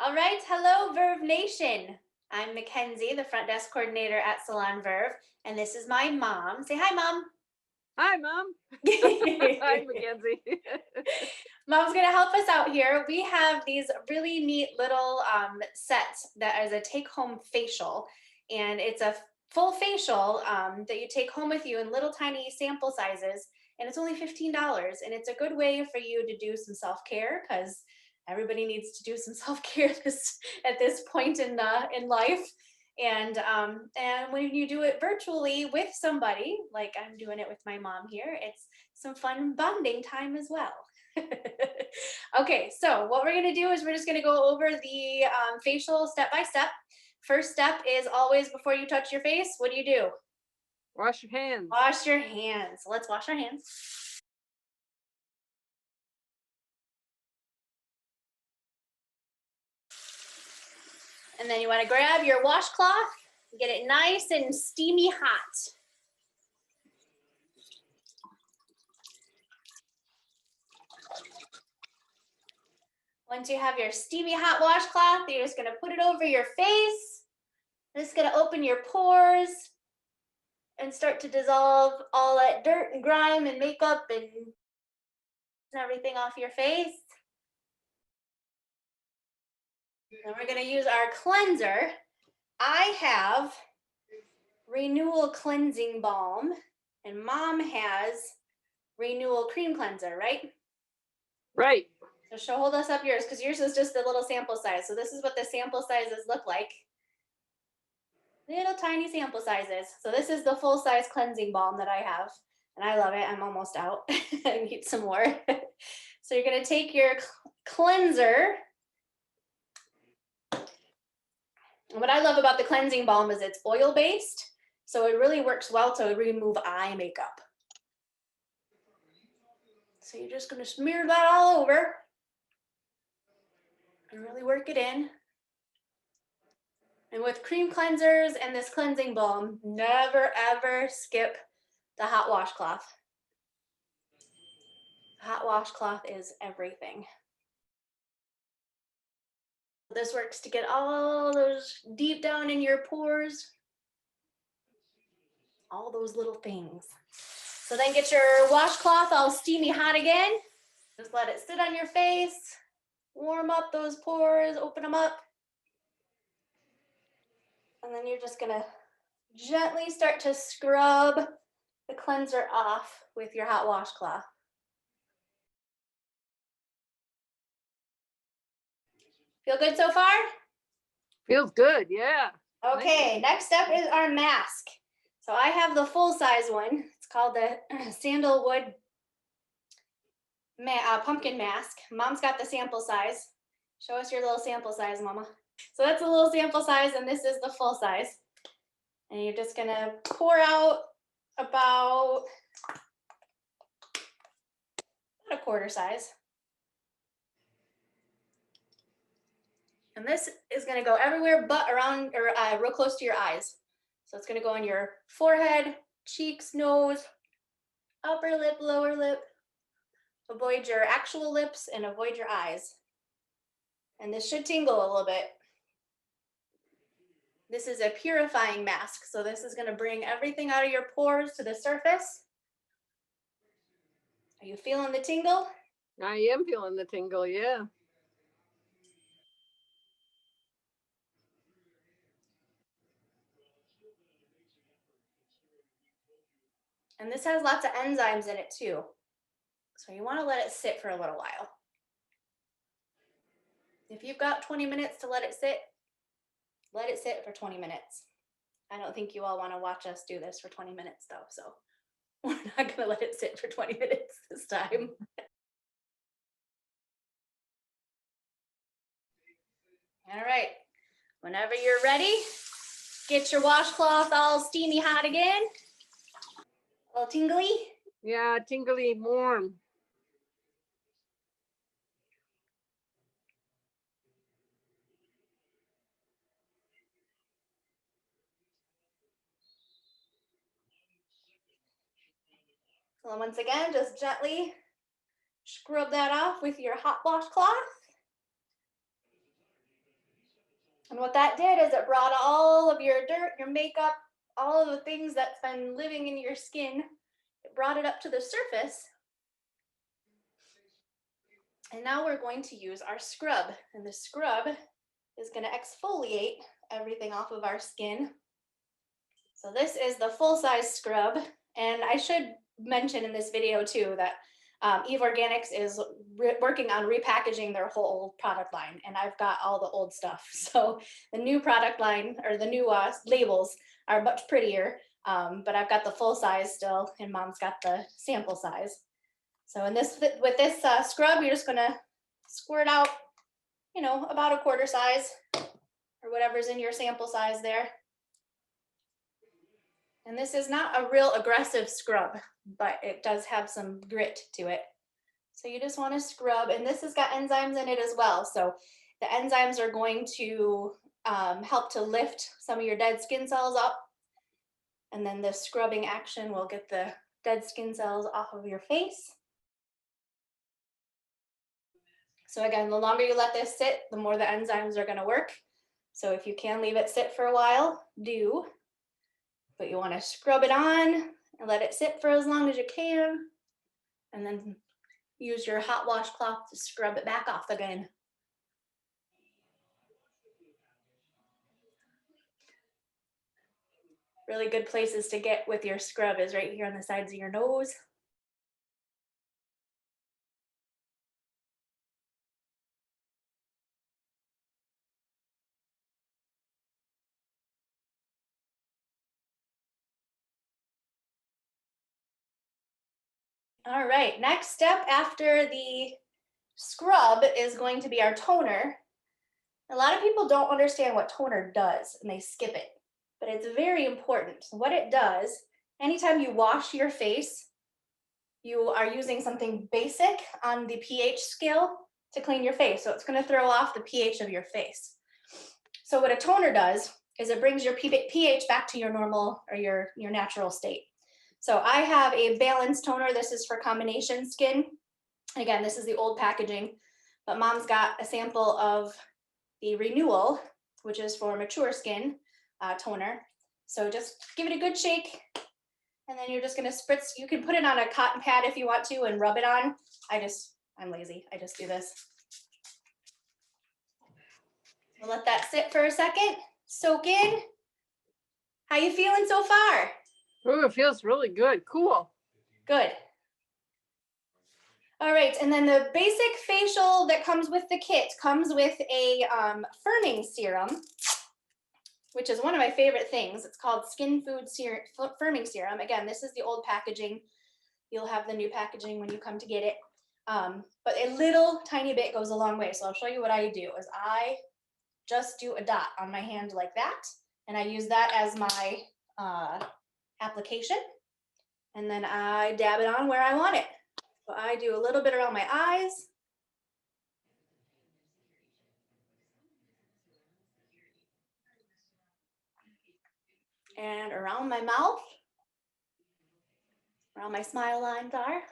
All right, hello Verve Nation. I'm Mackenzee, the front desk coordinator at Salon Verve, and this is my mom. Say hi, Mom. Hi, Mom. Hi, Mackenzie. Mom's gonna help us out here. We have these really neat little sets that is a take-home facial, and it's a full facial that you take home with you in little tiny sample sizes, and it's only $15. And it's a good way for you to do some self-care because everybody needs to do some self-care at this point in life. And when you do it virtually with somebody, like I'm doing it with my mom here, it's some fun bonding time as well. Okay, so what we're gonna do is we're just gonna go over the facial step by step. First step is always before you touch your face, what do? Wash your hands. Wash your hands. So let's wash our hands. And then you wanna grab your washcloth, get it nice and steamy hot. Once you have your steamy hot washcloth, you're just gonna put it over your face. Just gonna open your pores and start to dissolve all that dirt and grime and makeup and everything off your face. Then we're gonna use our cleanser. I have Renewal Cleansing Balm, and Mom has Renewal Cream Cleanser, right? Right. So she'll hold us up yours because yours is just a little sample size. So this is what the sample sizes look like. Little tiny sample sizes. So this is the full size cleansing balm that I have, and I love it. I'm almost out. I need some more. So you're gonna take your cleanser. And what I love about the cleansing balm is it's oil based, so it really works well to remove eye makeup. So you're just gonna smear that all over and really work it in. And with cream cleansers and this cleansing balm, never ever skip the hot washcloth. Hot washcloth is everything. This works to get all those deep down in your pores, all those little things. So then get your washcloth all steamy hot again. Just let it sit on your face, warm up those pores, open them up. And then you're just gonna gently start to scrub the cleanser off with your hot washcloth. Feel good so far? Feels good, yeah. Okay, next step is our mask. So I have the full size one. It's called the sandalwood pumpkin mask. Mom's got the sample size. Show us your little sample size, Mama. So that's a little sample size, and this is the full size. And you're just gonna pour out about a quarter size. And this is gonna go everywhere but around or real close to your eyes. So it's gonna go on your forehead, cheeks, nose, upper lip, lower lip. Avoid your actual lips and avoid your eyes. And this should tingle a little bit. This is a purifying mask, so this is gonna bring everything out of your pores to the surface. Are you feeling the tingle? I am feeling the tingle, yeah. And this has lots of enzymes in it too. So you wanna let it sit for a little while. If you've got 20 minutes to let it sit for 20 minutes. I don't think you all wanna watch us do this for 20 minutes though, so we're not gonna let it sit for 20 minutes this time. All right, whenever you're ready, get your washcloth all steamy hot again. A little tingly? Yeah, tingly warm. So once again, just gently scrub that off with your hot washcloth. And what that did is it brought all of your dirt, your makeup, all of the things that's been living in your skin, it brought it up to the surface. And now we're going to use our scrub. And the scrub is going to exfoliate everything off of our skin. So this is the full-size scrub. And I should mention in this video too that Eve Organics is working on repackaging their whole product line, and I've got all the old stuff. So the new product line, or the new labels, are much prettier, but I've got the full size still, and Mom's got the sample size. So in this, with this scrub, you're just gonna squirt out, you know, about a quarter size, or whatever's in your sample size there. And this is not a real aggressive scrub, but it does have some grit to it. So you just want to scrub, and this has got enzymes in it as well. So the enzymes are going to help to lift some of your dead skin cells up. And then the scrubbing action will get the dead skin cells off of your face. So again, the longer you let this sit, the more the enzymes are going to work. So if you can leave it sit for a while, do. But you want to scrub it on and let it sit for as long as you can, and then use your hot washcloth to scrub it back off again. Really good places to get with your scrub is right here on the sides of your nose. All right, next step after the scrub is going to be our toner. A lot of people don't understand what toner does and they skip it, but it's very important. What it does, anytime you wash your face, you are using something basic on the pH scale to clean your face. So it's going to throw off the pH of your face. So what a toner does is it brings your pH back to your normal or your natural state. So I have a balanced toner. This is for combination skin. Again, this is the old packaging, but Mom's got a sample of the Renewal, which is for mature skin toner. So just give it a good shake, and then you're just gonna spritz. You can put it on a cotton pad if you want to and rub it on. I'm lazy, I just do this. We'll let that sit for a second, soak in. How you feeling so far? Oh, it feels really good. Cool. Good. All right, and then the basic facial that comes with the kit comes with a firming serum, which is one of my favorite things. It's called Skin Food Firming Serum. Again, this is the old packaging. You'll have the new packaging when you come to get it. But a little tiny bit goes a long way. So I'll show you what I do is I just do a dot on my hand like that. And I use that as my application. And then I dab it on where I want it. So I do a little bit around my eyes. And around my mouth, around my smile lines are.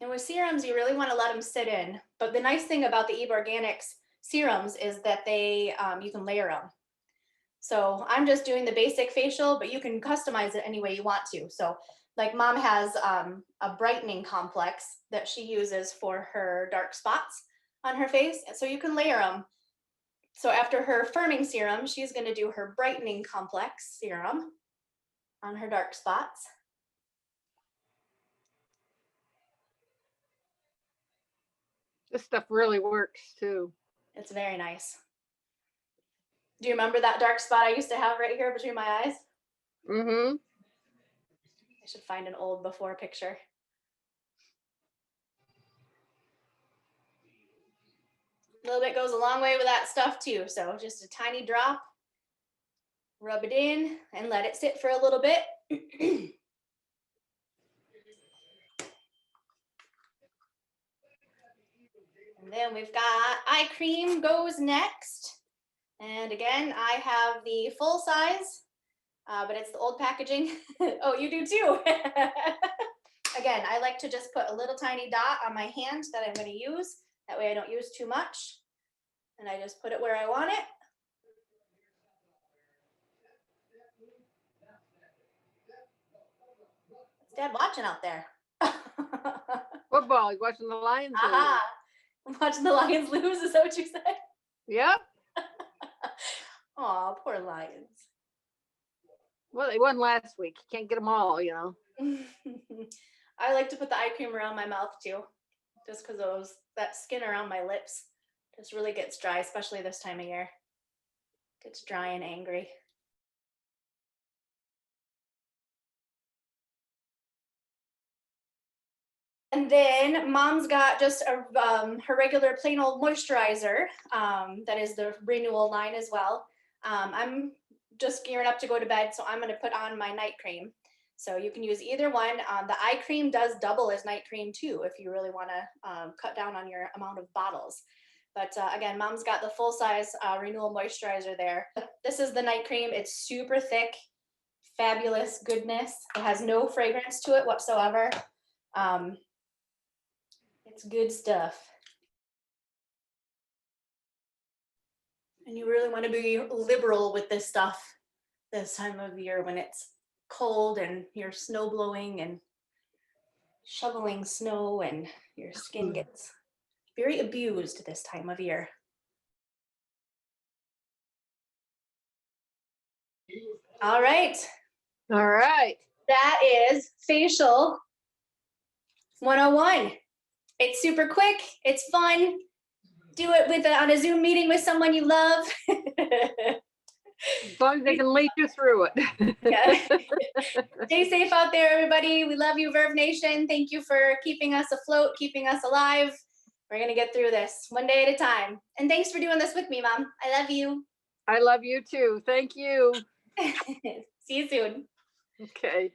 And with serums, you really want to let them sit in. But the nice thing about the Eve Organics serums is that they you can layer them. So I'm just doing the basic facial, but you can customize it any way you want to. So like Mom has a brightening complex that she uses for her dark spots on her face. So you can layer them. So after her firming serum, she's going to do her brightening complex serum on her dark spots. This stuff really works too. It's very nice. Do you remember that dark spot I used to have right here between my eyes? Mm-hmm. I should find an old before picture. A little bit goes a long way with that stuff too. So just a tiny drop, rub it in and let it sit for a little bit. And then we've got eye cream goes next. And again, I have the full size, but it's the old packaging. Oh, you do too. Again, I like to just put a little tiny dot on my hand that I'm going to use. That way I don't use too much. And I just put it where I want it. What's Dad watching out there? Football. He's watching the Lions. Aha. I'm watching the Lions lose. Is that what you said? Yep. Aw, poor Lions. Well, they won last week. You can't get them all, you know. I like to put the eye cream around my mouth too, just because that skin around my lips just really gets dry, especially this time of year. Gets dry and angry. And then Mom's got just her regular plain old moisturizer. That is the renewal line as well. I'm just gearing up to go to bed, so I'm going to put on my night cream. So you can use either one. The eye cream does double as night cream too, if you really want to cut down on your amount of bottles. But again, Mom's got the full size renewal moisturizer there. This is the night cream. It's super thick, fabulous goodness. It has no fragrance to it whatsoever. It's good stuff. And you really want to be liberal with this stuff this time of year when it's cold and you're snow blowing and shoveling snow and your skin gets very abused this time of year. All right. All right. That is facial 101. It's super quick. It's fun. Do it on a Zoom meeting with someone you love. As long as they can lead you through it. Yeah. Stay safe out there, everybody. We love you, Verve Nation. Thank you for keeping us afloat, keeping us alive. We're going to get through this one day at a time. And thanks for doing this with me, Mom. I love you. I love you too. Thank you. See you soon. Okay.